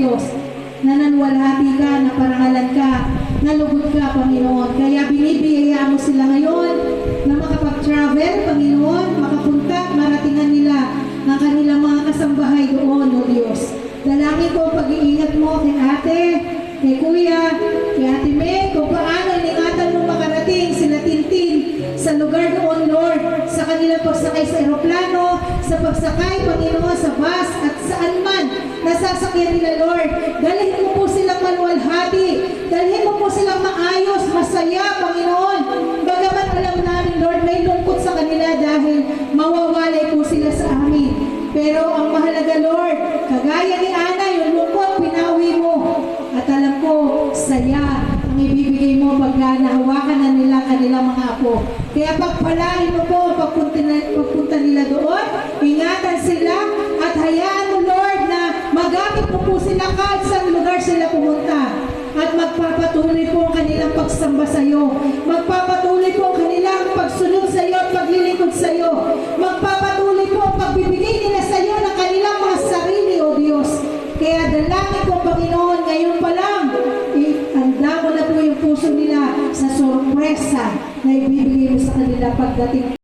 Diyos, na nanwalhati ka, na parangalan ka, nalugod ka, Panginoon. Kaya binibiyaya mo sila ngayon na makapag-travel, Panginoon, makapunta, maratingan nila ang kanilang mga kasambahay doon, O Diyos. Dalangin ko ang pag-iingat mo kay ate, kay kuya, kay ate May, kung paano iningatan mo makarating sila Tintin sa lugar doon, Lord, sa kanilang pagsakay sa eroplano, sa pagsakay, Panginoon, sa bus, at saan man nasasakyan nila, Lord. Dalhin mo po silang maluwalhati, dalhin mo po silang maayos, masaya, Panginoon. Bagamat alam namin, Lord, may lungkot sa kanila dahil mawawalay po sila sa amin. Pero ang mahalaga, Lord, kagaya ni Ana, yung lungkot, pinawi mo. At alam ko, saya ang ibibigay mo pagka nahawakan na nila kanilang mga apo. Kaya pagpalain mo po pagpunta nila doon, ingatan sila at hayaan mo, Lord, na magamit mo po sila kahit sa lugar sila pumunta. At magpapatuloy po ang kanilang pagsamba sa iyo. Magpapatuloy po ang kanilang pagsunod sa iyo at paglilingkod sa iyo. Magpapatuloy po ang pagbibigay nila sa iyo ng kanilang mga sarili, O Diyos. Kaya dalangin po, Panginoon, ngayon pa lang, ihanda mo na po yung puso nila sa sorpresa na ibibigay mo sa kanila pagdating